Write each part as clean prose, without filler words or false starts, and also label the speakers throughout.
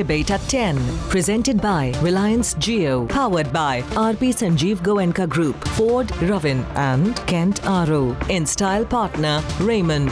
Speaker 1: Debate at 10. Presented by Reliance Jio. Powered by RP Sanjeev Goenka Group, Ford Ravin and Kent RO. In style partner Raymond.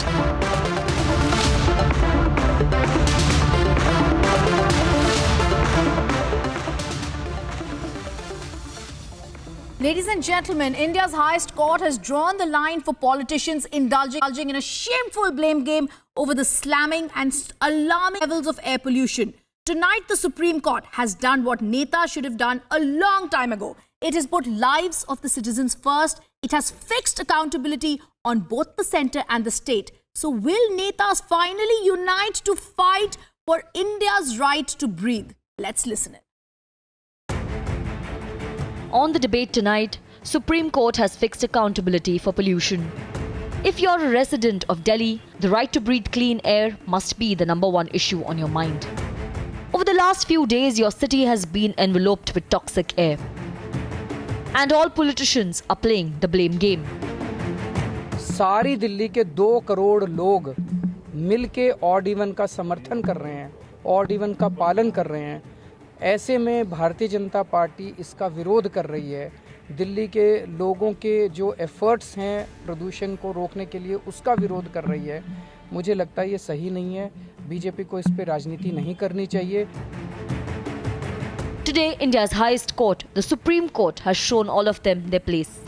Speaker 2: Ladies and gentlemen, India's highest court has drawn the line for politicians indulging in a shameful blame game over the slamming and alarming levels of air pollution. Tonight, the Supreme Court has done what Neta should have done a long time ago. It has put lives of the citizens first. It has fixed accountability on both the centre and the state. So will Netas finally unite to fight for India's right to breathe? Let's listen in.
Speaker 3: On the debate tonight, Supreme Court has fixed accountability for pollution. If you're a resident of Delhi, the right to breathe clean air must be the number one issue on your mind. Over the last few days, your city has been enveloped with toxic air. And all politicians are playing the blame game.
Speaker 4: सारी दिल्ली के 2 करोड़ लोग मिलके odd even का समर्थन कर रहे हैं, odd even का पालन कर रहे हैं. ऐसे में भारतीय जनता पार्टी इसका विरोध कर रही है. दिल्ली के लोगों के जो एफर्ट्स हैं प्रदूषण को रोकने के लिए उसका विरोध कर रही है. मुझे लगता है ये सही नहीं है. बीजेपी को इस पे राजनीति नहीं करनी चाहिए.
Speaker 3: Today, India's highest court, the Supreme Court, has shown all of them their place.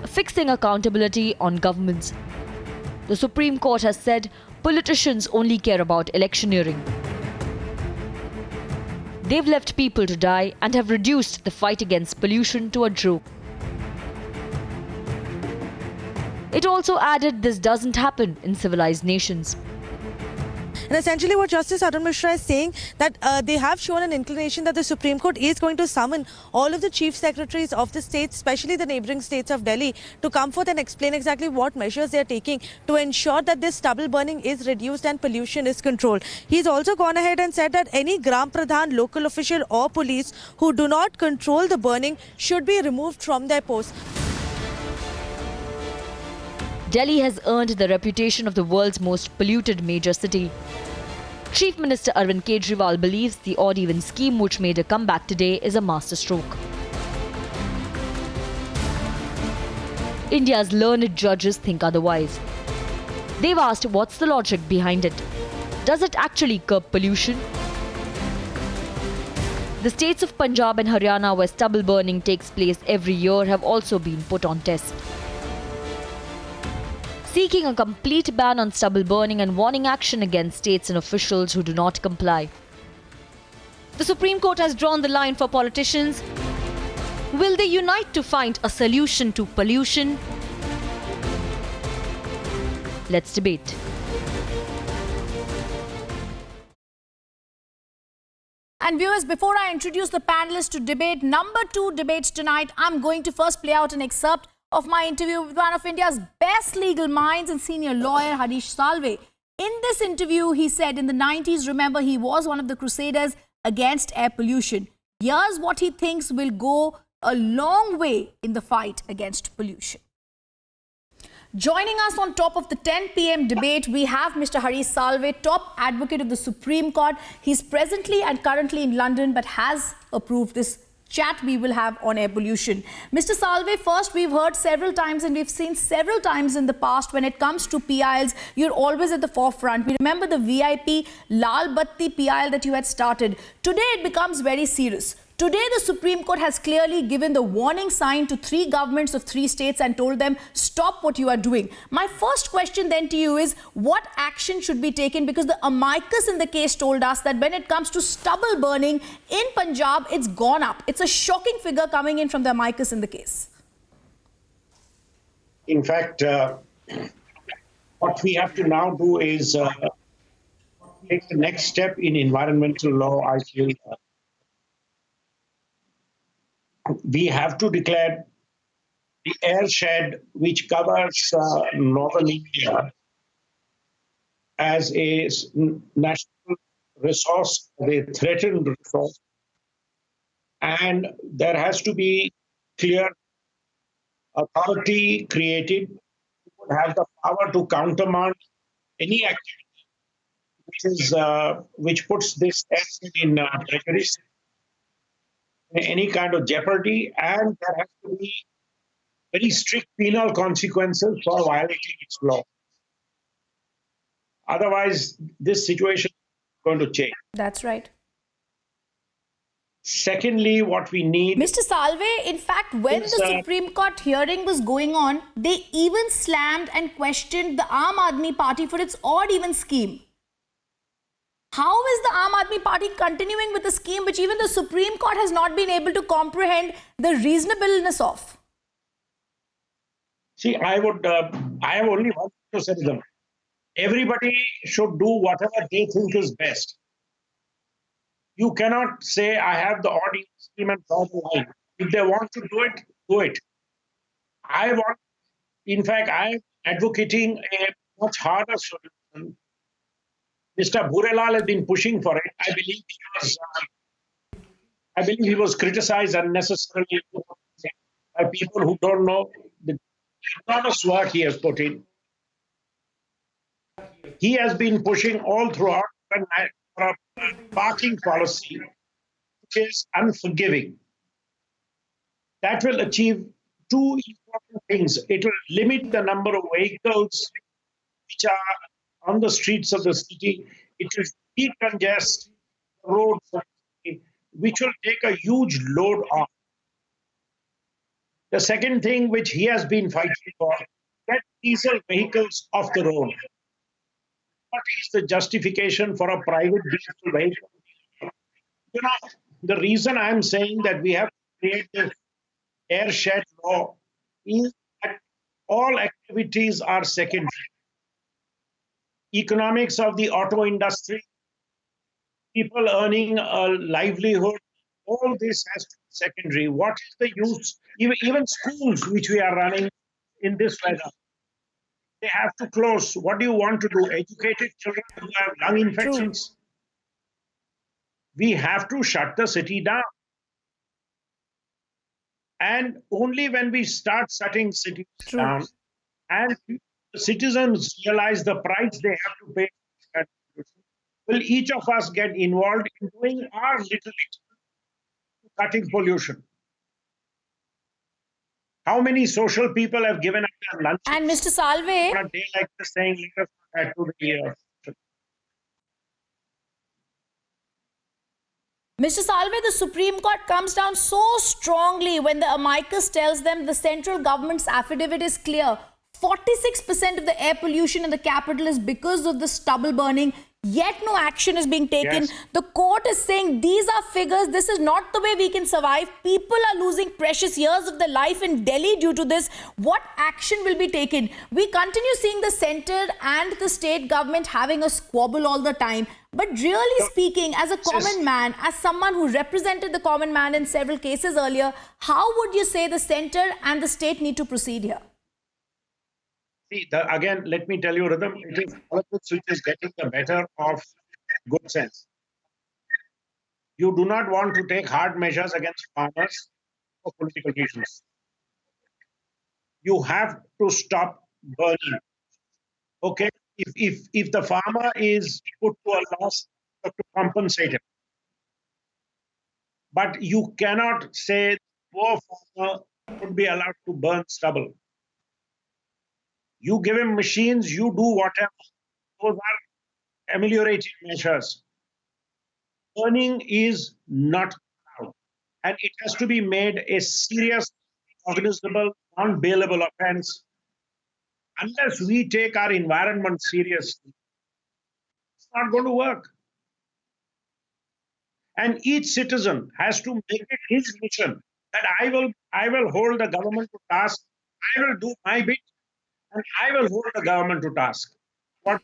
Speaker 3: Fixing accountability on governments. The Supreme Court has said politicians only care about electioneering. They've left people to die and have reduced the fight against pollution to a joke. It also added this doesn't happen in civilized nations.
Speaker 5: And essentially what Justice Arun Mishra is saying that they have shown an inclination that the Supreme Court is going to summon all of the chief secretaries of the states, especially the neighbouring states of Delhi, to come forth and explain exactly what measures they are taking to ensure that this stubble burning is reduced and pollution is controlled. He's also gone ahead and said that any Gram Pradhan, local official or police who do not control the burning should be removed from their posts.
Speaker 3: Delhi has earned the reputation of the world's most polluted major city. Chief Minister Arvind Kejriwal believes the odd-even scheme which made a comeback today is a masterstroke. India's learned judges think otherwise. They've asked what's the logic behind it. Does it actually curb pollution? The states of Punjab and Haryana, where stubble burning takes place every year, have also been put on test. Seeking a complete ban on stubble burning and warning action against states and officials who do not comply. The Supreme Court has drawn the line for politicians. Will they unite to find a solution to pollution? Let's debate.
Speaker 2: And viewers, before I introduce the panelists to debate number 2 debates tonight, I'm going to first play out an excerpt of my interview with one of India's best legal minds and senior lawyer, Harish Salve. In this interview, he said in the 90s, remember, he was one of the crusaders against air pollution. Here's what he thinks will go a long way in the fight against pollution. Joining us on top of the 10 p.m. debate, we have Mr. Harish Salve, top advocate of the Supreme Court. He's presently and currently in London, but has approved this chat we will have on air pollution. Mr. Salve, first, we've heard several times and we've seen several times in the past when it comes to PILs, you're always at the forefront. We remember the VIP Lal Batti PIL that you had started. Today, it becomes very serious. Today, the Supreme Court has clearly given the warning sign to 3 governments of 3 states and told them, stop what you are doing. My first question then to you is, what action should be taken? Because the amicus in the case told us that when it comes to stubble burning in Punjab, it's gone up. It's a shocking figure coming in from the amicus in the case.
Speaker 6: In fact, what we have to now do is take the next step in environmental law, I feel. We have to declare the airshed which covers northern India as a national resource, a threatened resource. And there has to be clear authority created who would have the power to countermand any activity which puts this asset in treasuries, any kind of jeopardy, and there has to be very strict penal consequences for violating its law. Otherwise, this situation is going to change.
Speaker 2: That's right.
Speaker 6: Secondly, what we need...
Speaker 2: Mr. Salve, in fact, when the Supreme Court hearing was going on, they even slammed and questioned the Aam Aadmi Party for its odd-even scheme. How is the Aam Aadmi Party continuing with a scheme which even the Supreme Court has not been able to comprehend the reasonableness of?
Speaker 6: See, I have only one thing to say to them. Everybody should do whatever they think is best. You cannot say, I have the odd scheme and draw the line. If they want to do it, do it. In fact, I'm advocating a much harder solution. Mr. Bhurelal has been pushing for it. I believe he was criticized unnecessarily by people who don't know the enormous work he has put in. He has been pushing all throughout for a parking policy which is unforgiving. That will achieve two important things. It will limit the number of vehicles which are on the streets of the city. It will decongest the roads of the city, which will take a huge load off. The second thing which he has been fighting for, get diesel vehicles off the road. What is the justification for a private diesel vehicle? You know, the reason I'm saying that we have to create this airshed law is that all activities are secondary. Economics of the auto industry, people earning a livelihood, all this has to be secondary. What is the use? Even schools which we are running in this weather, they have to close. What do you want to do? Educated children who have lung infections? True. We have to shut the city down. And only when we start shutting cities down and the citizens realize the price they have to pay, will each of us get involved in doing our little bit, cutting pollution. How many social people have given up their lunch?
Speaker 2: And Mr. Salve,
Speaker 6: on a day like this, saying, let us add to the year.
Speaker 2: Mr. Salve, the Supreme Court comes down so strongly when the amicus tells them the central government's affidavit is clear. 46% of the air pollution in the capital is because of the stubble burning, yet no action is being taken. Yes. The court is saying these are figures, this is not the way we can survive. People are losing precious years of their life in Delhi due to this. What action will be taken? We continue seeing the centre and the state government having a squabble all the time. But really speaking, as a common man, as someone who represented the common man in several cases earlier, how would you say the centre and the state need to proceed here?
Speaker 6: See, again, let me tell you, Rhythm, it is politics which is getting the better of good sense. You do not want to take hard measures against farmers for political reasons. You have to stop burning. Okay? If the farmer is put to a loss, you have to compensate him. But you cannot say poor farmer would be allowed to burn stubble. You give him machines, you do whatever. Those are ameliorating measures. Burning is not allowed. And it has to be made a serious, cognizable, non-bailable offense. Unless we take our environment seriously, it's not going to work. And each citizen has to make it his mission that I will hold the government to task, I will do my bit, and I will hold the government to task. What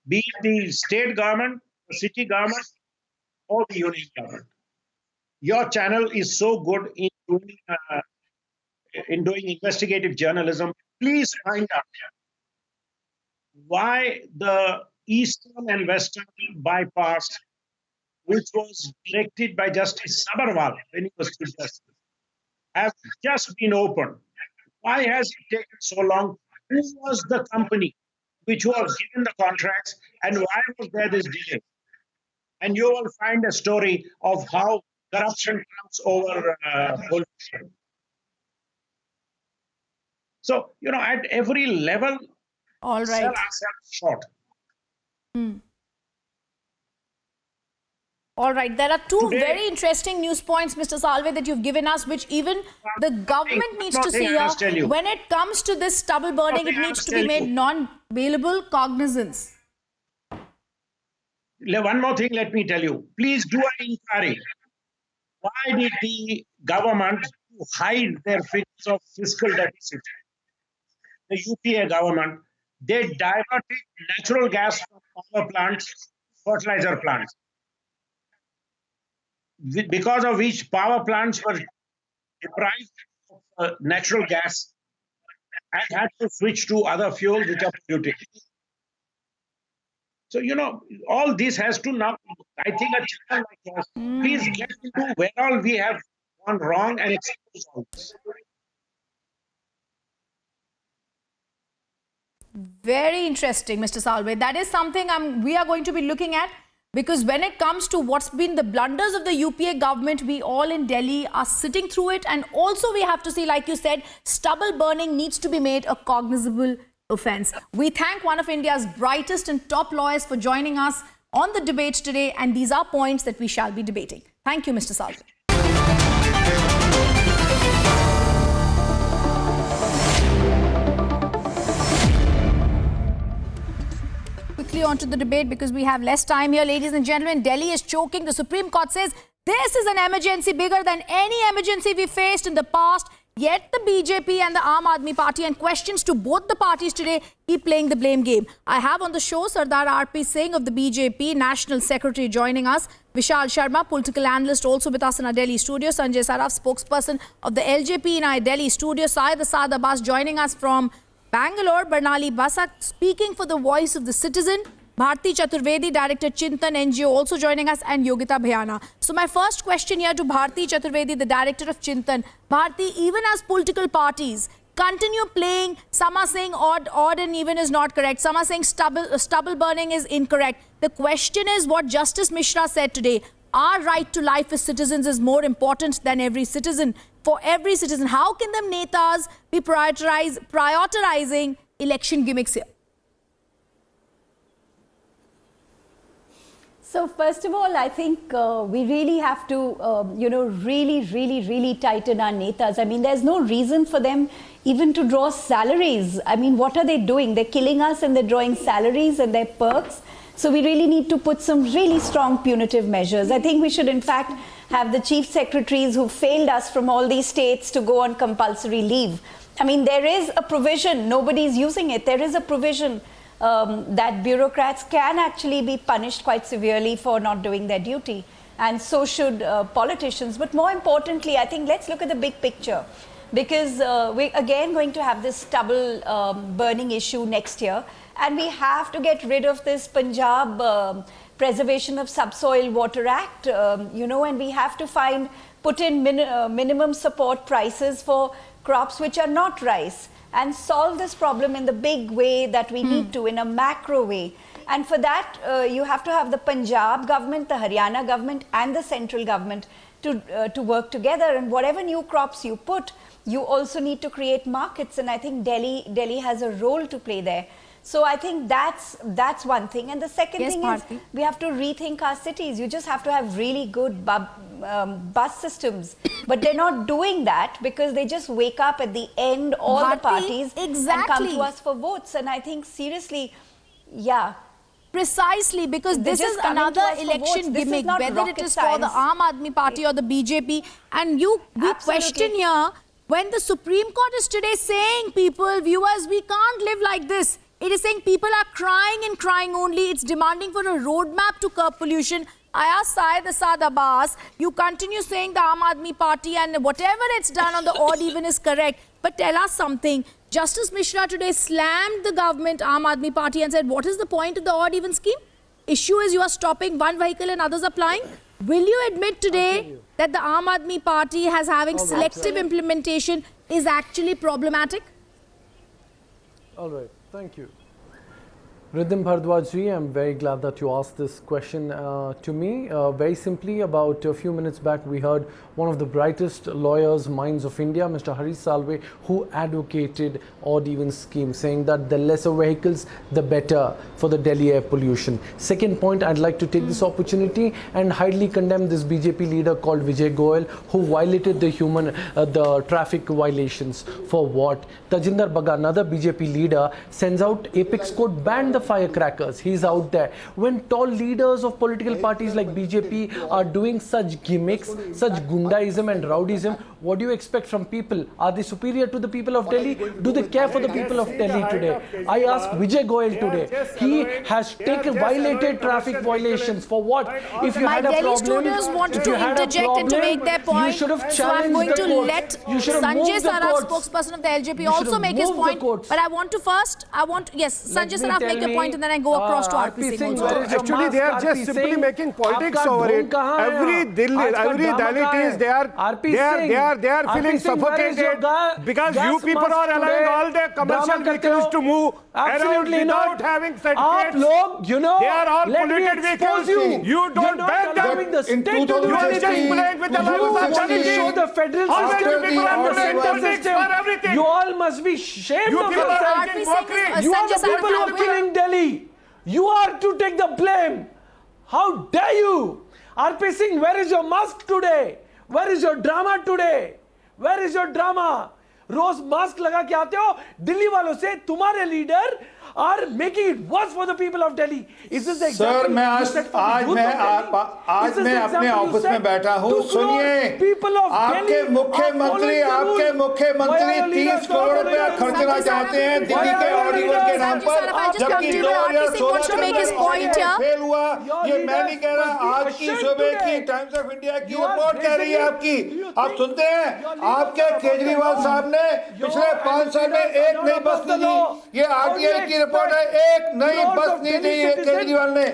Speaker 6: be it the state government, the city government, or the union government. Your channel is so good in doing investigative journalism. Please find out why the eastern and western bypass, which was directed by Justice Sabharwal when he was Chief Justice, have just been opened. Why has it taken so long? Who was the company which was given the contracts And why was there this delay? And you will find a story of how corruption comes over pollution. So, at every level,
Speaker 2: All
Speaker 6: sell
Speaker 2: right.
Speaker 6: ourselves short.
Speaker 2: All right. There are two
Speaker 6: Today-
Speaker 2: very interesting news points, Mr. Salve, that you've given us, which even the government needs to see
Speaker 6: I must tell
Speaker 2: here.
Speaker 6: you.
Speaker 2: When it comes to this stubble burning, it
Speaker 6: I
Speaker 2: needs
Speaker 6: must
Speaker 2: to be
Speaker 6: tell
Speaker 2: made
Speaker 6: you.
Speaker 2: non-bailable cognizance.
Speaker 6: One more thing, let me tell you. Please do an inquiry. Why did the government hide their figures of fiscal deficit? The UPA government, they diverted natural gas from power plants, fertilizer plants, because of which power plants were deprived of natural gas and had to switch to other fuels which are polluting. So, all this has to now, I think a channel like yours, please get into where all we have gone wrong and expose all this.
Speaker 2: Very interesting, Mr. Salve. That is something we are going to be looking at, because when it comes to what's been the blunders of the UPA government, we all in Delhi are sitting through it. And also we have to see, like you said, stubble burning needs to be made a cognizable offence. We thank one of India's brightest and top lawyers for joining us on the debate today. And these are points that we shall be debating. Thank you, Mr. Salve. Quickly onto the debate, because we have less time here. Ladies and gentlemen, Delhi is choking. The Supreme Court says this is an emergency bigger than any emergency we faced in the past. Yet the BJP and the Aam Aadmi Party, and questions to both the parties today, keep playing the blame game. I have on the show Sardar R.P. Singh of the BJP National Secretary joining us. Vishal Sharma, political analyst, also with us in our Delhi studio. Sanjay Saraf, spokesperson of the LJP in our Delhi studio. Syed Asad Abbas joining us from Bangalore. Barnali Basak speaking for the voice of the citizen. Bharti Chaturvedi, Director Chintan NGO, also joining us, and Yogita Bhayana. So my first question here to Bharti Chaturvedi, the Director of Chintan. Bharti, even as political parties continue playing, some are saying odd and even is not correct. Some are saying stubble burning is incorrect. The question is what Justice Mishra said today. Our right to life as citizens is more important than every citizen. For every citizen, how can the netas be prioritizing election gimmicks here?
Speaker 7: So first of all, I think we really have to, really tighten our netas. I mean, there's no reason for them even to draw salaries. I mean, what are they doing? They're killing us and they're drawing salaries and their perks. So we really need to put some really strong punitive measures. I think we should, in fact, have the chief secretaries who failed us from all these states to go on compulsory leave. I mean, there is a provision. Nobody's using it. There is a provision that bureaucrats can actually be punished quite severely for not doing their duty, and so should politicians. But more importantly, I think let's look at the big picture, because we're again going to have this stubble burning issue next year, and we have to get rid of this Punjab Preservation of Subsoil Water Act, and we have to put in minimum support prices for crops which are not rice, and solve this problem in the big way that we need to, in a macro way. And for that, you have to have the Punjab government, the Haryana government, and the central government to work together. And whatever new crops you put, you also need to create markets. And I think Delhi has a role to play there. So I think that's one thing. And the second thing
Speaker 2: Bharti.
Speaker 7: is we have to rethink our cities. You just have to have really good bus systems. But they're not doing that, because they just wake up at the end, all
Speaker 2: Bharti,
Speaker 7: the parties, and come
Speaker 2: exactly.
Speaker 7: to us for votes. And I think seriously, yeah.
Speaker 2: Precisely, because
Speaker 7: They're
Speaker 2: this is
Speaker 7: just coming to
Speaker 2: another
Speaker 7: us for votes.
Speaker 2: election
Speaker 7: This is
Speaker 2: gimmick,
Speaker 7: not
Speaker 2: whether it
Speaker 7: rocket
Speaker 2: is for the
Speaker 7: science.
Speaker 2: Aam Aadmi Party or the BJP. And we
Speaker 7: Absolutely.
Speaker 2: question here, when the Supreme Court is today saying, viewers, we can't live like this. It is saying people are crying and crying only. It's demanding for a roadmap to curb pollution. I asked Syed Asad Abbas, you continue saying the Aam Aadmi Party and whatever it's done on the odd even is correct. But tell us something. Justice Mishra today slammed the government, Aam Aadmi Party, and said, what is the point of the odd even scheme? Issue is you are stopping one vehicle and others are plying. Will you admit today that the Aam Aadmi Party has having selective implementation is actually problematic?
Speaker 8: All right, thank you. Riddhim Bhardwaj ji, I'm very glad that you asked this question to me. Very simply, about a few minutes back, we heard one of the brightest lawyers' minds of India, Mr. Harish Salve, who advocated odd-even scheme, saying that the lesser vehicles, the better for the Delhi air pollution. Second point, I'd like to take this opportunity and highly condemn this BJP leader called Vijay Goyal, who violated the traffic violations. For what? Tajinder Bagga, another BJP leader, sends out Apex Code, banned the firecrackers. He's out there. When tall leaders of political parties like BJP are doing such gimmicks, such gundaism and rowdyism, what do you expect from people? Are they superior to the people of Delhi? Do they care for the people of Delhi today? I asked Vijay Goyal today. He has violated traffic violations. For what? If you had a problem,
Speaker 2: students wanted to interject and to make their point.
Speaker 8: You should have
Speaker 2: so I'm going to let Sanjay Saraf,
Speaker 8: courts.
Speaker 2: spokesperson of the LJP, also make his point. But I want to first, Sanjay Saraf make a point and then I go across to RP Singh also.
Speaker 9: Actually, they are just simply making politics over it. Every Dalit they are feeling suffocated because you people are allowing all the commercial vehicles to move around without having certificates. They are all polluted vehicles. You don't ban them. You are just playing with the
Speaker 8: You all must be shamed of yourself. You are the people who are killing Delhi. You are to take the blame. How dare you? RP Singh, where is your mask today? Where is your drama today? Where is your drama? रोज mask लगा के आते हो दिल्ली वालों से तुम्हारे leader are making it worse for the people of Delhi. Is this the example?
Speaker 10: Sir आज मैं अपने ऑफिस में बैठा हूँ. सुनिए, आपके मुख्यमंत्री 30 करोड़ रुपया खर्चना चाहते हैं दिल्ली के ऑर्डिनल के नाम पर, जबकि 2016 में फेल हुआ. ये मैं नहीं कह रहा, आज की सुबह की टाइम्स ऑफ इंडिया की रिपोर्ट कह रही है आपकी. आप सुनते हैं, आपके केजरीवाल साहब ने पिछले 5 साल में एक नई बस नहीं दी. ये आरटीआई की रिपोर्ट है, एक नई बस नहीं दी है केजरीवाल ने.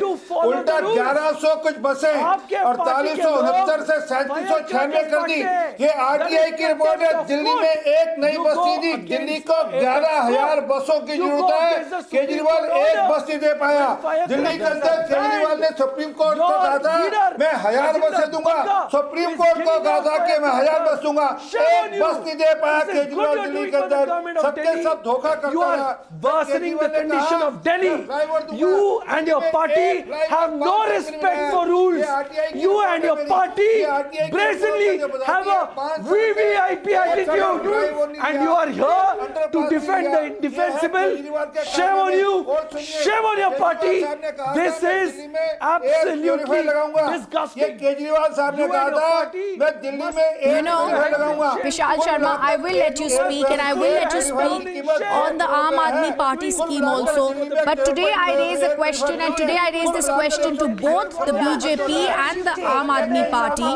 Speaker 10: उल्टा 1100 कुछ बसें 4869 से 3796 कर दी. ये आरटीआई की रिपोर्ट है. दिल्ली में एक नई बस नहीं दी. दिल्ली को 11,000 बसों की जरूरत है. केजरीवाल एक बस नहीं दे पाया. दिल्ली के अंदर केजरीवाल ने सुप्रीम कोर्ट को कहा था मैं 1000 बसें दूंगा. सुप्रीम कोर्ट को कहा था कि मैं 1000 बस दूंगा. एक बस नहीं दे पाया केजरीवाल दिल्ली के अंदर. सबके सब धोखा करता है.
Speaker 8: Condition of Delhi. You and your party have no respect for rules. You and your party brazenly have a VVIP attitude, and you are here to defend the indefensible. Shame on you. Shame on your party. This is absolutely disgusting.
Speaker 10: Kejriwal साहब ने कहा था मैं दिल्ली में
Speaker 2: Vishal Sharma, I will let you speak and I will let you speak on the Aam Aadmi Party scheme also. But today I raise a question, and today I raise this question to both the BJP and the Aam Aadmi Party.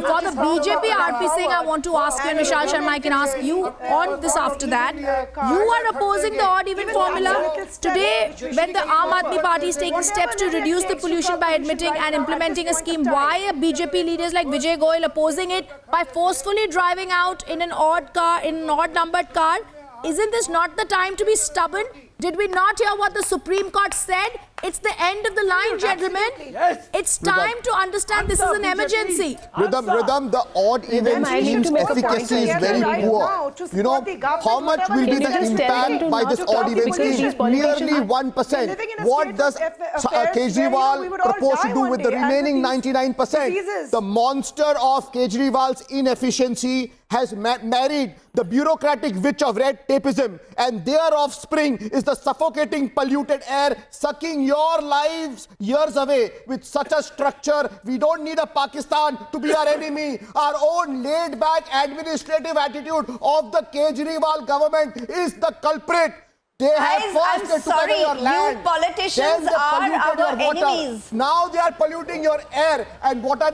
Speaker 2: For the BJP, RP Singh, I want to ask you, and Vishal Sharma, I can ask you on this after that. You are opposing the odd-even formula. Today, when the Aam Aadmi Party is taking steps to reduce the pollution by admitting and implementing a scheme, why are BJP leaders like Vijay Goyal opposing it by forcefully driving out in an odd-numbered car? Isn't this not the time to be stubborn? Did we not hear what the Supreme Court said? It's the end of the line, gentlemen.
Speaker 8: Yes.
Speaker 2: It's time to understand this is an emergency.
Speaker 11: Rhythm, the odd-even scheme's efficacy is very poor. You know, how much will be the impact by this odd-even scheme? Nearly 1%. What does Kejriwal propose to do with the remaining 99%? The monster of Kejriwal's inefficiency has married the bureaucratic witch of red tapeism, and their offspring is the suffocating polluted air sucking your lives years away. With such a structure, we don't need a Pakistan to be our enemy. Our own laid-back administrative attitude of the Kejriwal government is the culprit. They have
Speaker 7: I'm sorry, you politicians are our enemies.
Speaker 11: Now they are polluting your air. And what have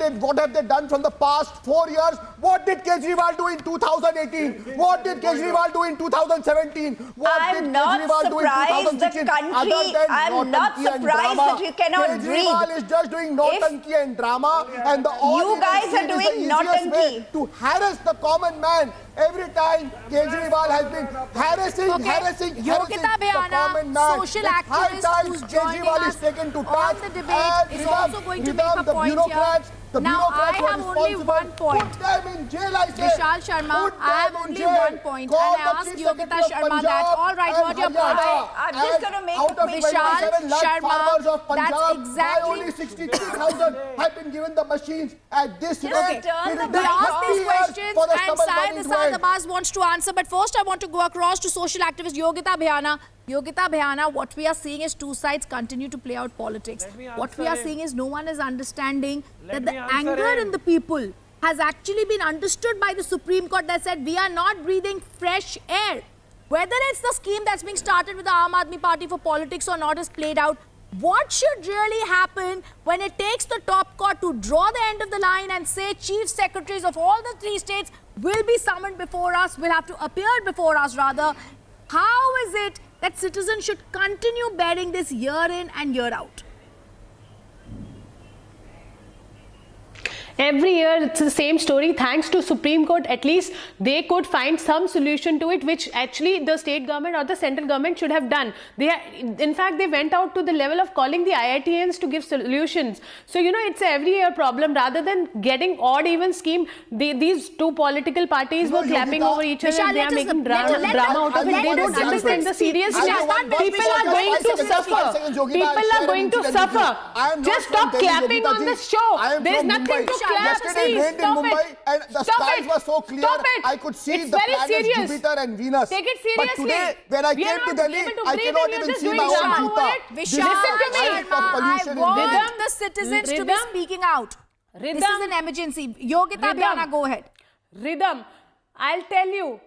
Speaker 11: they done from the past 4 years? What did Kejriwal do in 2018? What did Kejriwal do in 2017?
Speaker 7: I'm not surprised the country, I'm not surprised that you cannot breathe.
Speaker 11: Kejriwal is just doing nautanki and drama, and the
Speaker 7: you guys are doing nautanki
Speaker 11: to harass the common man. Every time Kejriwal has been harassing
Speaker 2: Yogita
Speaker 11: the
Speaker 2: Bhayana,
Speaker 11: common man.
Speaker 2: social
Speaker 11: It's high
Speaker 2: activist
Speaker 11: time
Speaker 2: who's joining
Speaker 11: Kejriwal
Speaker 2: us
Speaker 11: is taken to
Speaker 2: on
Speaker 11: task
Speaker 2: the debate,
Speaker 11: and
Speaker 2: is
Speaker 11: rhythm-
Speaker 2: also going to make
Speaker 11: rhythm
Speaker 2: a
Speaker 11: the
Speaker 2: point
Speaker 11: bureaucrats,
Speaker 2: here.
Speaker 11: the
Speaker 2: Now, I
Speaker 11: bureaucrats who are
Speaker 2: have only
Speaker 11: responsible.
Speaker 2: one point.
Speaker 11: Put them in jail, I say.
Speaker 2: Vishal Sharma,
Speaker 11: Put
Speaker 2: I have
Speaker 11: them in
Speaker 2: only
Speaker 11: jail.
Speaker 2: one point,
Speaker 11: Call
Speaker 2: and I
Speaker 11: the
Speaker 2: ask
Speaker 11: Chief
Speaker 2: Yogita
Speaker 11: Secretary of
Speaker 2: Sharma that.
Speaker 11: Punjab
Speaker 2: All right,
Speaker 11: and
Speaker 2: what your
Speaker 11: Haryana.
Speaker 2: point?
Speaker 7: I'm just going to make
Speaker 11: Out of
Speaker 2: Vishal
Speaker 11: 27 lakh
Speaker 2: Sharma,
Speaker 11: farmers of Punjab,
Speaker 2: that's exactly-
Speaker 11: why only 63,000 have been given the machines at this
Speaker 7: Just
Speaker 11: rate?
Speaker 7: turn
Speaker 11: It
Speaker 7: the
Speaker 11: will
Speaker 2: We
Speaker 11: take
Speaker 7: mic
Speaker 2: asked
Speaker 11: 30
Speaker 2: these
Speaker 11: years
Speaker 2: questions
Speaker 11: for the
Speaker 2: and
Speaker 11: stubble money to
Speaker 2: Syed
Speaker 11: end.
Speaker 2: Abbas wants to answer. But first, I want to go across to social activist Yogita Bhayana. Yogita Bhayana, what we are seeing is two sides continue to play out politics. What we are seeing is no one is understanding that the anger in the people has actually been understood by the Supreme Court that said we are not breathing fresh air. Whether it's the scheme that's being started with the Aam Aadmi Party for politics or not is played out. What should really happen when it takes the top court to draw the end of the line and say chief secretaries of all the 3 states will be summoned before us, will have to appear before us rather? How is it that citizens should continue bearing this year in and year out?
Speaker 12: Every year it's the same story. Thanks to Supreme Court, at least they could find some solution to it, which actually the state government or the central government should have done. In fact, they went out to the level of calling the IITians to give solutions. So, you know, it's a every year problem. Rather than getting odd even scheme, these two political parties were clapping over each other. They are making drama out of it. They don't understand the seriousness. People are going to suffer. People are going to suffer. Just stop clapping on the show. There is nothing to
Speaker 11: Yesterday it rained in Mumbai and the skies were so clear. I could see the planets Jupiter and Venus.
Speaker 12: Take it seriously.
Speaker 11: But today, when I came to Delhi, I cannot even see my own Juta.
Speaker 2: Vishal Sharma, I want the citizens to be speaking out. This is an emergency. Yogita Bhayana, go ahead.
Speaker 12: Rhythm, I'll tell you.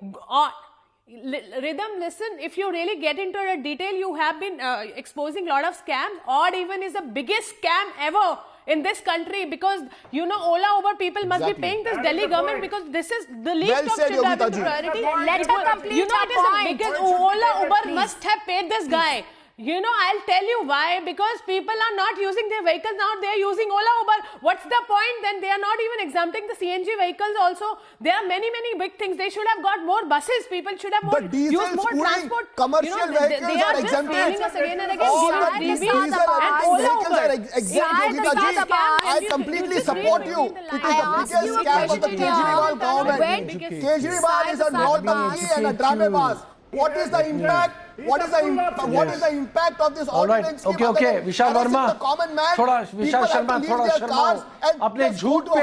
Speaker 12: Rhythm, listen, if you really get into the detail, you have been exposing a lot of scams. Odd even is the biggest scam ever in this country, because you know Ola Uber people must be paying this Delhi government because this is the least of priority.
Speaker 2: Let her complete
Speaker 12: you know,
Speaker 2: her point.
Speaker 12: Because Ola Uber must have paid this guy. You know, I'll tell you why. Because people are not using their vehicles now, they are using Ola Uber. What's the point? Then they are not even exempting the CNG vehicles also. There are many big things. They should have got more buses. People should have used more transport.
Speaker 11: Commercial vehicles
Speaker 12: they are
Speaker 11: exempted.
Speaker 12: just failing us again and again.
Speaker 11: All
Speaker 12: Giving
Speaker 11: the diesel
Speaker 12: freebies
Speaker 11: and
Speaker 12: Ola
Speaker 11: vehicles are
Speaker 12: Uber.
Speaker 11: exempt, Yogita ji. I completely support you. It is the biggest scam of the Kejriwal government. Kejriwal is a Nautanki and a Dramebaz. What is the impact? What is the impact of this ordinance?
Speaker 8: Okay. Vishal Verma, थोड़ा Vishal Sharma, थोड़ा शर्माओ. अपने झूठ पे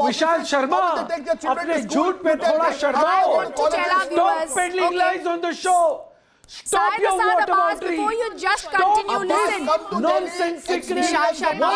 Speaker 8: Vishal Sharma, अपने झूठ पे थोड़ा शर्माओ. Stop peddling lies on the show. Stop your water boundary.
Speaker 2: Before you just continue, listen.
Speaker 8: Nonsensical.
Speaker 2: Vishal Sharma,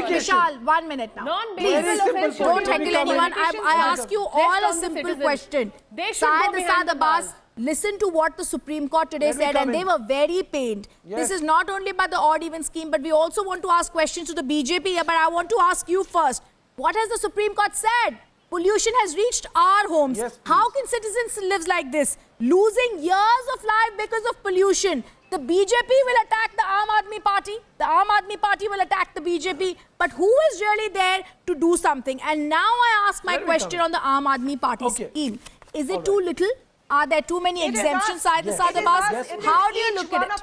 Speaker 2: Vishal, 1 minute now. Please, don't heckle anyone. I ask you all a simple question. Syed Abbas, listen to what the Supreme Court today said, and they were very pained. This is not only about the odd even scheme, but we also want to ask questions to the BJP. But I want to ask you first, what has the Supreme Court said? Pollution has reached our homes. How can citizens live like this? Losing years of life because of pollution. The BJP will attack the Aam Aadmi Party. The Aam Aadmi Party will attack the BJP. But who is really there to do something? And now I ask my question on the Aam Aadmi Party scheme. Is it too little? Are there too many exemptions, Syed Abbas? How do you look at it?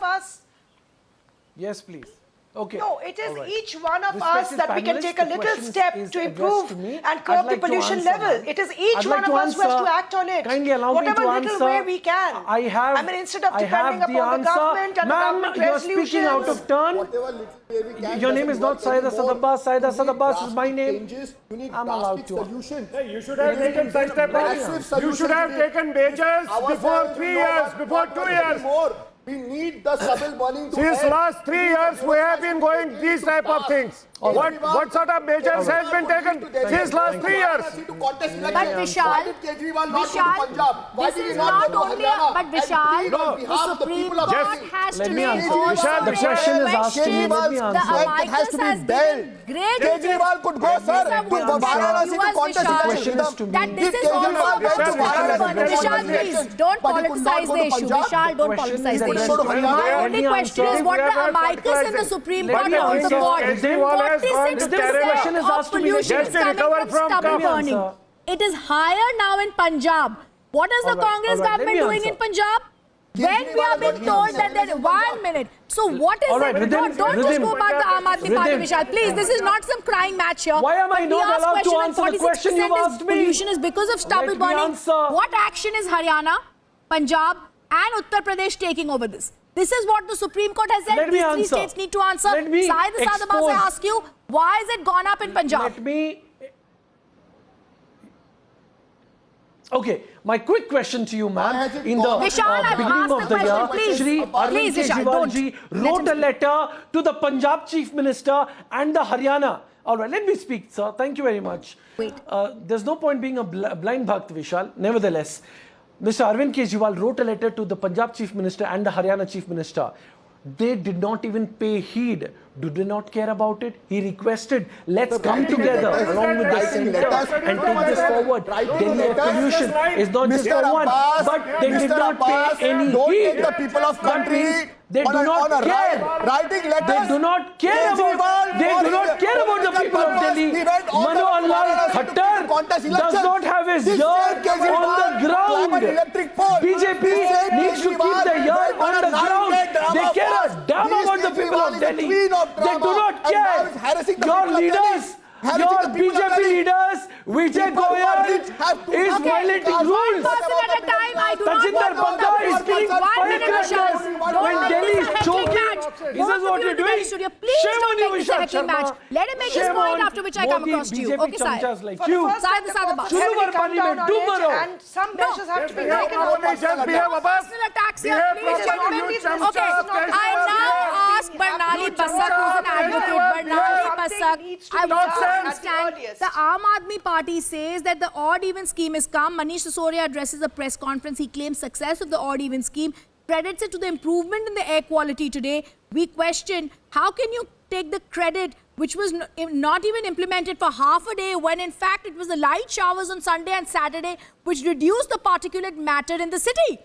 Speaker 8: Yes, please. Okay.
Speaker 13: No, it is each one of us that we can take a little step to improve and curb the pollution level. It is each one of us who has to act on it. Whatever little way we can. I mean, instead of depending upon the government and the government resolutions.
Speaker 8: You're speaking out of turn. Your name is not Syed Abbas. Syed Abbas is my name. I'm allowed to.
Speaker 9: You should have taken such step. You should have taken measures before 3 years, before 2 years.
Speaker 11: We need the stubble burning to
Speaker 9: Since last 3 years, we have been going these type of things. What sort of measures has been taken since last 3 years?
Speaker 2: But Vishal, this is not only, but Vishal, the Supreme Court has to be
Speaker 8: Vishal, the question is asked to me. Let me answer.
Speaker 11: It has to be dealt. Kejriwal could go, sir, to Varanasi to contest
Speaker 8: election.
Speaker 2: That this is also Vishal, please, don't politicize the issue. Vishal, don't politicize the issue. My only question is what the amicus in the Supreme Court on the board. 46% of pollution is coming from stubble burning. It is higher now in Punjab. What is the Congress government doing in Punjab? When we are being told that there, 1 minute. So what is it? Don't just go back to Aam Aadmi Party, Vishal. Please, this is not some crying match here.
Speaker 8: Why am I not allowed to answer the question you asked me?
Speaker 2: Pollution is because of stubble burning. What action is Haryana, Punjab and Uttar Pradesh taking over this? This is what the Supreme Court has said. These three states need to answer. Saeed Sadabas, I ask you, why is it gone up in Punjab?
Speaker 8: Okay, my quick question to you, ma'am. In the beginning of the year, Shri Arvind Kejriwal ji wrote a letter to the Punjab Chief Minister and the Haryana. All right, let me speak, sir. Thank you very much.
Speaker 2: Wait.
Speaker 8: There's no point being a blind bhakt, Vishal. Nevertheless, Mr. Arvind Kejriwal wrote a letter to the Punjab Chief Minister and the Haryana Chief Minister. They did not even pay heed. Do they not care about it? He requested, let's come together along with the center and take this forward. Delhi air pollution is not just for one, but they did not pay any heed.
Speaker 11: The people of country.
Speaker 8: They do not care.
Speaker 11: Writing letters.
Speaker 8: They do not care about. They do not care about the people of Delhi. Manohar Lal Khattar does not have his ear on the ground. BJP needs to keep the ear on the ground. They care a damn about the people of Delhi. They do not care. Your leaders. Your BJP leaders, Vijay Goyal is violating rules. Tajinder Banda is killing firecrackers when Delhi is choking. This is what you're doing. Shame on you, Vishal Sharma.
Speaker 2: Let him make his point, after which I come across to you. Okay, Saeed.
Speaker 8: Like you.
Speaker 13: And some measures have to be taken.
Speaker 2: Personal attacks here, please, gentlemen. Okay, I now ask Barnali Pasak, who's an advocate. Barnali Pasak, I want to understand. The Aam Aadmi Party says that the odd-even scheme is come. Manish Sisodia addresses a press conference. He claims success of the odd-even scheme, credits it to the improvement in the air quality today. We question, how can you take the credit which was not even implemented for half a day, when in fact it was the light showers on Sunday and Saturday which reduced the particulate matter in the city?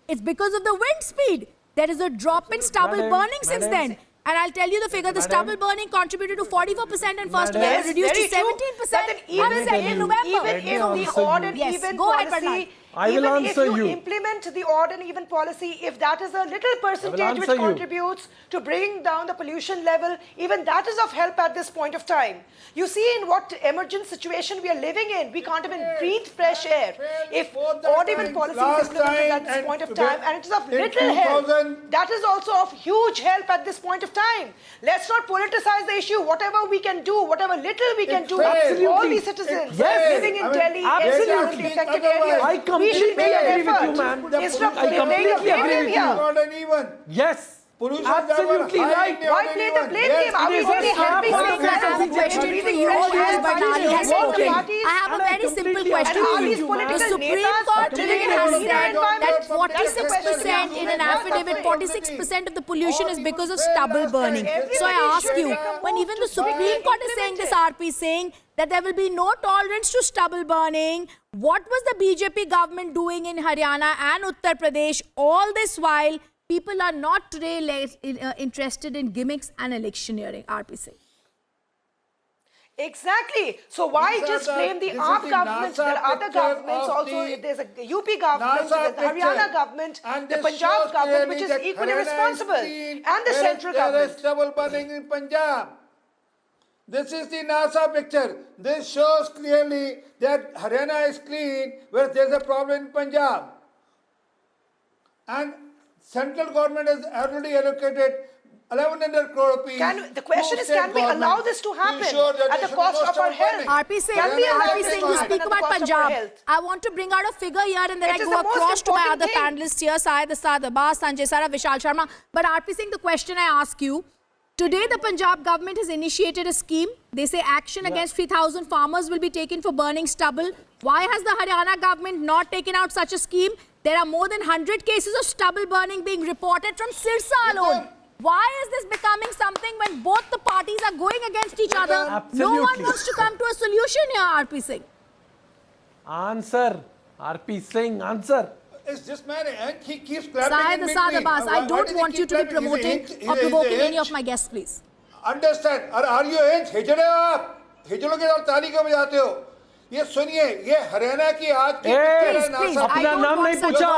Speaker 2: It's because of the wind speed. There is a drop in stubble burning since then. And I'll tell you the figure, the stubble burning contributed to 44% in first year, reduced to 17% in November.
Speaker 13: Even if the odd and even policy, even if you implement the odd and even policy, if that is a little percentage which contributes to bringing down the pollution level, even that is of help at this point of time. You see in what emergent situation we are living in, we can't even breathe fresh air. If odd even policy is implemented at this point of time, and it is of little help, that is also of huge help at this point of time. Let's not politicize the issue. Whatever we can do, whatever little we can do, all the citizens living in Delhi, absolutely affected areas, we should make an effort instead of playing a blame here.
Speaker 8: Yes. Absolutely right.
Speaker 13: Why play the blame game? Are we really helping?
Speaker 2: I have a question for you as Barnali has spoken. I have a very simple question for you. The Supreme Court today has said that 46% in an affidavit, 46% of the pollution is because of stubble burning. So I ask you, when even the Supreme Court is saying this, RP is saying that there will be no tolerance to stubble burning, what was the BJP government doing in Haryana and Uttar Pradesh all this while? People are not today interested in gimmicks and electioneering, RP Singh.
Speaker 13: Exactly. So why just blame the AAP government? There are other governments also. There's a UP government, there's the Haryana government, the Punjab government, which is equally responsible, and the central government.
Speaker 10: Stubble burning in Punjab. This is the NASA picture. This shows clearly that Haryana is clean, whereas there's a problem in Punjab. And central government has already allocated 1,100 crore rupees.
Speaker 13: The question is, can we allow this to happen at the cost of our health?
Speaker 2: RP Singh, you speak about Punjab. I want to bring out a figure here and then I go across to my other panelists here, Saeed Sadabas, Sanjay Sara, Vishal Sharma. But RP Singh, the question I ask you, today the Punjab government has initiated a scheme. They say action against 3,000 farmers will be taken for burning stubble. Why has the Haryana government not taken out such a scheme? There are more than 100 cases of stubble burning being reported from Sirsa alone. Why is this becoming something when both the parties are going against each other?
Speaker 8: Absolutely.
Speaker 2: No one wants to come to a solution here, RP Singh.
Speaker 8: Answer. RP Singh, answer.
Speaker 10: It's this man, and he keeps clapping in between.
Speaker 2: Sadabas, I don't want you to be promoting or provoking any of my guests, please.
Speaker 10: Understand? Are you inch? Hijade aap? Hijaloge aur taali ko bajate ho? ये सुनिए, ये हरियाणा की आज की
Speaker 8: अपना नाम नहीं पूछा।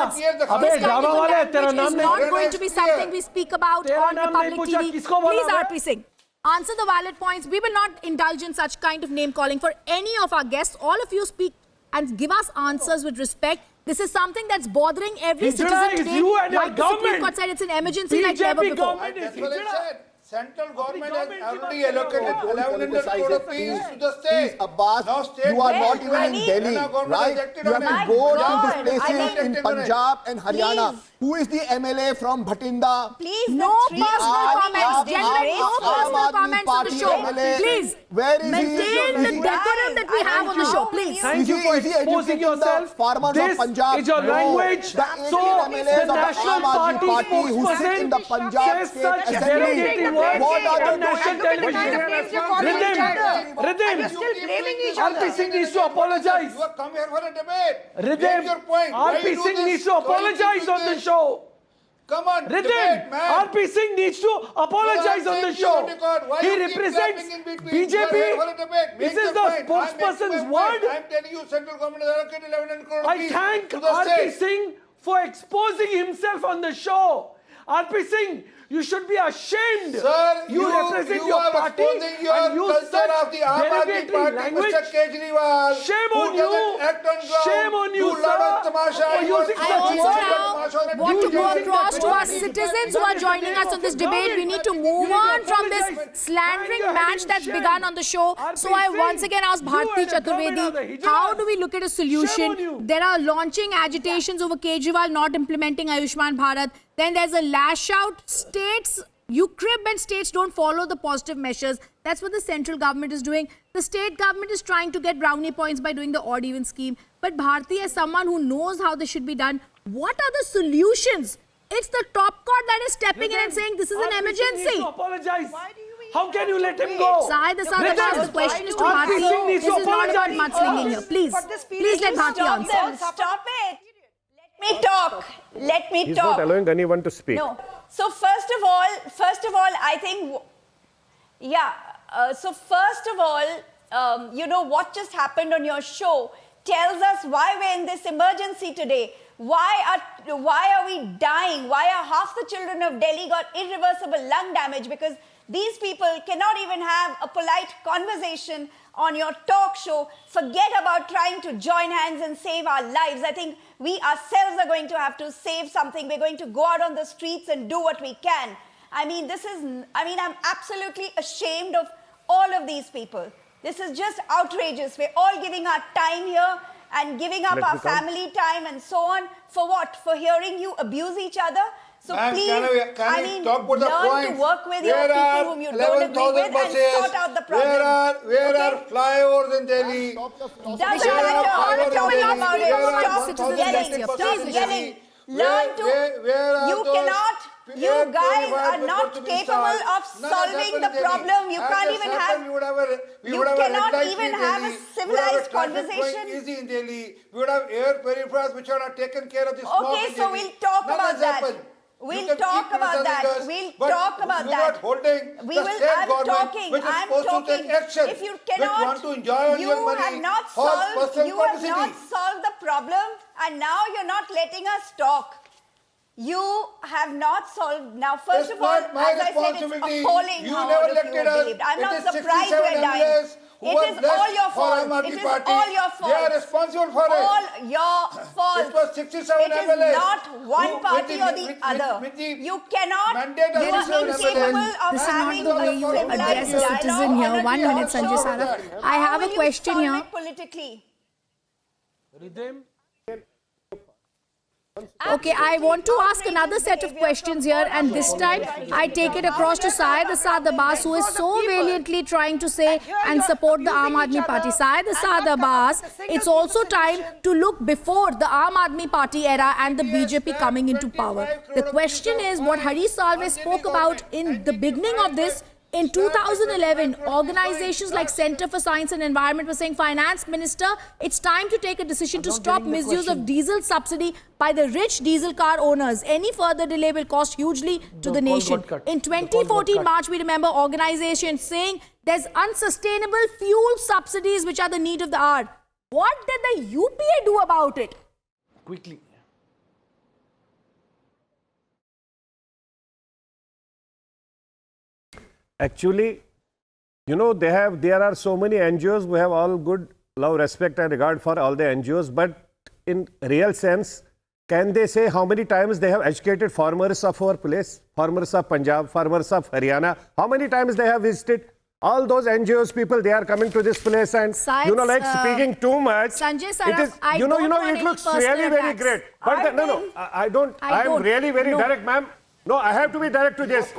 Speaker 8: अबे ड्रामा वाले, तेरा नाम नहीं।
Speaker 2: Not going to be something we speak about on the public TV. Please, RP Singh, answer the valid points. We will not indulge in such kind of name calling for any of our guests. All of you speak and give us answers with respect. This is something that's bothering every citizen today. Like the Supreme Court said, it's an emergency like never before.
Speaker 10: That's what I said. Central government has already allocated 1,100 crore rupees to the state.
Speaker 11: Abbas, you are not even in Delhi, right? You have to go to the places in Punjab and Haryana. Who is the MLA from Bhatinda?
Speaker 2: Please, no personal comments. Generate no personal comments on the show. Please, maintain the decorum that we have on the show. Please.
Speaker 8: Thank you for exposing yourself. This is your language. So, the National Party spokesperson says such derogative words on national television. Rhythm. RP Singh needs to apologize.
Speaker 10: You have come here for a debate.
Speaker 8: Rhythm.
Speaker 10: Make your point.
Speaker 8: RP Singh needs to apologize on the show.
Speaker 10: Come on,
Speaker 8: Rhythm.
Speaker 10: debate, man.
Speaker 8: RP Singh needs to apologize on the show. He represents BJP. This is the spokesperson's word.
Speaker 10: I'm telling you, central government has allocated 1,100 crore
Speaker 8: I
Speaker 10: rupees
Speaker 8: thank
Speaker 10: to the
Speaker 8: RP
Speaker 10: state.
Speaker 8: Singh for exposing himself on the show. RP Singh, you should be ashamed.
Speaker 10: Sir,
Speaker 8: you represent your party and use such
Speaker 10: of the Aam Aadmi Party,
Speaker 8: language.
Speaker 10: Mr. Kejriwal.
Speaker 8: Shame on you. Shame on you, sir. For using
Speaker 2: I
Speaker 8: such
Speaker 2: also now want to go across to our citizens who are joining us on this debate. We need to move on from this slandering match that's begun on the show. So I once again ask Bharti Chaturvedi, how do we look at a solution? There are launching agitations over Kejriwal not implementing Ayushman Bharat. Then there's a lash out. States, you crib and states don't follow the positive measures. That's what the central government is doing. The state government is trying to get brownie points by doing the odd even scheme. But Bharti, as someone who knows how this should be done, what are the solutions? It's the top court that is stepping in and saying this is an emergency.
Speaker 8: Apologize. How can you let him go?
Speaker 2: Sahid Asad, the question is to Bharti. This is not about mudslinging here. Please let Bharti answer.
Speaker 7: Stop it. Let me talk. Let me talk.
Speaker 9: He's not allowing anyone to speak.
Speaker 7: No. So first of all, I think, yeah. So first of all, you know what just happened on your show tells us why we're in this emergency today. Why are we dying? Why are half the children of Delhi got irreversible lung damage? Because these people cannot even have a polite conversation on your talk show. Forget about trying to join hands and save our lives. I think we ourselves are going to have to save something. We're going to go out on the streets and do what we can. I'm absolutely ashamed of all of these people. This is just outrageous. We're all giving our time here and giving up our family time and so on. For what? For hearing you abuse each other? So please,
Speaker 10: can talk about the
Speaker 7: learn
Speaker 10: points.
Speaker 7: to work with your people whom you don't agree with and sort out the problem.
Speaker 10: Where are flyovers in Delhi?
Speaker 7: Doesn't matter. Stop talking about it. Stop yelling. Learn to. You cannot. You guys are not capable of solving the problem. You can't even have. You cannot even have a civilized conversation.
Speaker 10: Easy in Delhi. We would have air purifiers which are not taken care of this.
Speaker 7: Okay, so we'll talk about that. We'll talk about that. We'll talk about that. We will. I'm talking. I'm talking. If you cannot, you have not solved. You have not solved the problem, and now you're not letting us talk. You have not solved. Now, first of all, as I said, it's appalling how all of you behaved. I'm not surprised we're dying. It is all your fault. It is all your fault.
Speaker 10: They are responsible for it.
Speaker 7: All your fault.
Speaker 10: It was 67
Speaker 7: MLAs. It is not one party or the other. You cannot. You are incapable of having a civilized
Speaker 2: a citizen here. 1 minute, Sanjay Sara. I have a question here.
Speaker 7: Politically.
Speaker 2: Okay, I want to ask another set of questions here, and this time I take it across to Syed Asad Abbas, who is so valiantly trying to say and support the Aam Aadmi Party. Syed Asad Abbas, it's also time to look before the Aam Aadmi Party era and the BJP coming into power. The question is what Hari Salve spoke about in the beginning of this. In 2011, organizations like Center for Science and Environment were saying, Finance Minister, it's time to take a decision to stop misuse of diesel subsidy by the rich diesel car owners. Any further delay will cost hugely to the nation. In 2014 March, we remember organizations saying there's unsustainable fuel subsidies which are the need of the hour. What did the UPA do about it?
Speaker 8: Quickly.
Speaker 9: Actually, you know, there are so many NGOs. We have all good love, respect and regard for all the NGOs. But in real sense, can they say how many times they have educated farmers of our place, farmers of Punjab, farmers of Haryana? How many times they have visited? All those NGOs people, they are coming to this place and,
Speaker 2: Science,
Speaker 9: you know, like speaking too much.
Speaker 2: Sanjay Saraf,
Speaker 9: it is,
Speaker 2: I don't want
Speaker 9: it looks
Speaker 2: any
Speaker 9: really very
Speaker 2: attacks.
Speaker 9: great. But I'm really very direct, ma'am. No, I have to be direct to this.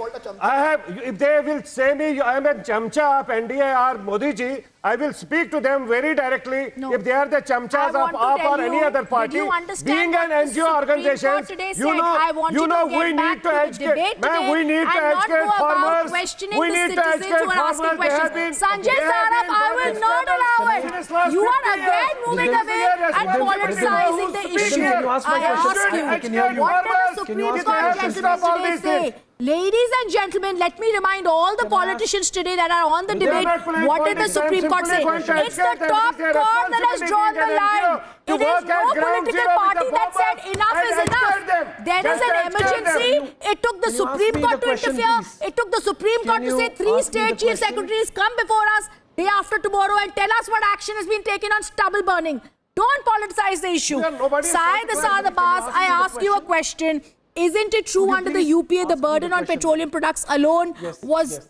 Speaker 9: If they will say me, I am a chamcha of NDA or Modi ji, I will speak to them very directly. No. If they are the chamchas of AAP or any other party, being an NGO organization, you know, we need to educate. Ma'am, we need to educate farmers. We need to educate farmers.
Speaker 2: Sanjay Saraf, I will not allow it. You are again moving away and politicizing the issue. I ask you, what did the Supreme Court gentlemen today say? Ladies and gentlemen, let me remind all the politicians today that are on the debate, what did the Supreme Court say? It's the top court that has drawn the line. It is no political party that said enough is enough. There is an emergency. It took the Supreme Court to interfere. It took the Supreme Court to say 3 state chief secretaries come before us day after tomorrow and tell us what action has been taken on stubble burning. Don't politicize the issue. Saeed Asad Abbas, I ask you a question. Isn't it true under the UPA the burden on petroleum products alone was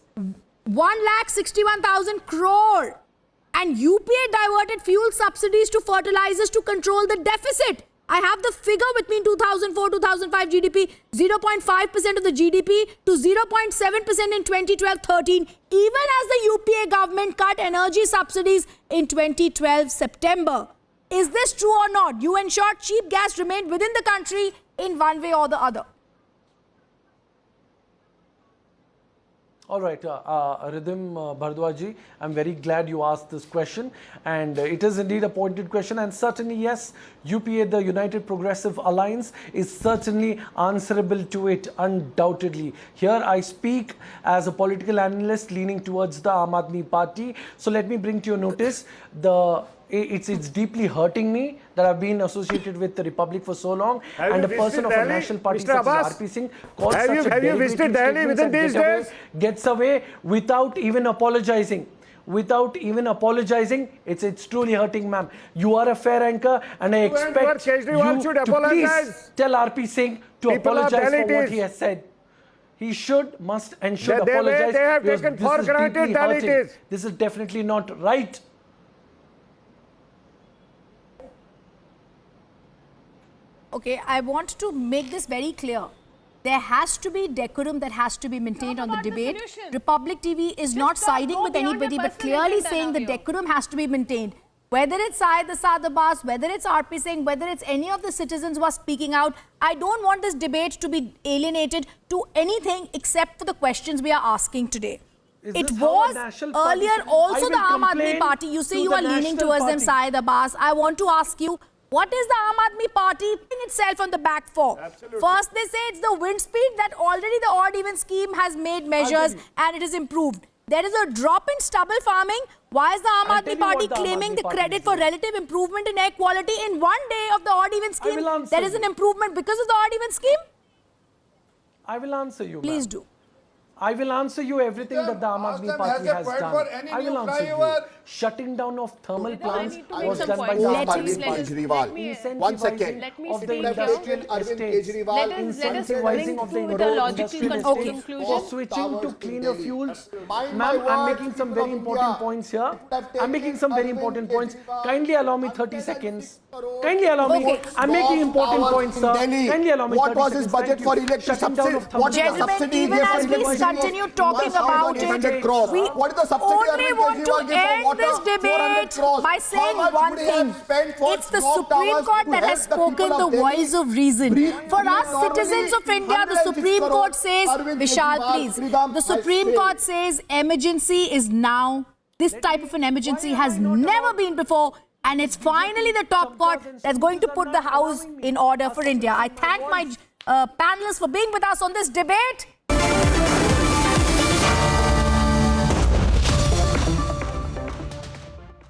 Speaker 2: 1,61,000 crore? And UPA diverted fuel subsidies to fertilizers to control the deficit. I have the figure between 2004-2005 GDP, 0.5% of the GDP to 0.7% in 2012-13, even as the UPA government cut energy subsidies in 2012 September. Is this true or not? You ensured cheap gas remained within the country in one way or the other.
Speaker 8: All right, Ridhim Bhardwaj, I'm very glad you asked this question, and it is indeed a pointed question, and certainly yes, UPA, the United Progressive Alliance, is certainly answerable to it, undoubtedly. Here I speak as a political analyst leaning towards the Aam Aadmi Party. So let me bring to your notice it's deeply hurting me that I've been associated with the Republic for so long, and a person of a national party such as RP Singh calls such a derivative statements and gets away without even apologizing. It's truly hurting, ma'am. You are a fair anchor, and I expect you to please tell RP Singh to apologize for what he has said. He should, must and should apologize.
Speaker 9: They have taken for granted that it is.
Speaker 8: This is definitely not right.
Speaker 2: Okay, I want to make this very clear. There has to be decorum that has to be maintained on the debate. Republic TV is not siding with anybody, but clearly saying the decorum has to be maintained. Whether it's Saeed Asad Abbas, whether it's RP Singh, whether it's any of the citizens who are speaking out, I don't want this debate to be alienated to anything except for the questions we are asking today. It was earlier also the Aam Aadmi Party. You say you are leaning towards them, Saeed Abbas. I want to ask you, what is the Aam Aadmi Party putting itself on the back for? Absolutely. First, they say it's the wind speed that already the odd-even scheme has made measures and it is improved. There is a drop in stubble farming. Why is the Aam Aadmi Party claiming the credit for relative improvement in air quality in one day of the odd-even scheme? There is an improvement because of the odd-even scheme?
Speaker 8: I will answer you.
Speaker 2: Please do.
Speaker 8: I will answer you everything that the Aam Aadmi Party has done. I will answer you. Shutting down of thermal plants was done by the Aam Aadmi Party.
Speaker 11: One second.
Speaker 8: Of the industrial estates. Incentivizing of the industrial estates for switching to cleaner fuels. Ma'am, I'm making some very important points here. I'm making some very important points. Kindly allow me 30 seconds. Kindly allow me. I'm making important points, sir. Kindly allow me 30 seconds.
Speaker 11: What was his budget for electric subsidy? What is the subsidy?
Speaker 2: Even as we continue talking about it, we only want to end this debate by saying one thing. It's the Supreme Court that has spoken the voice of reason. For us citizens of India, the Supreme Court says, Vishal, please, the Supreme Court says emergency is now. This type of an emergency has never been before. And it's finally the top court that's going to put the house in order for India. I thank my panelists for being with us on this debate.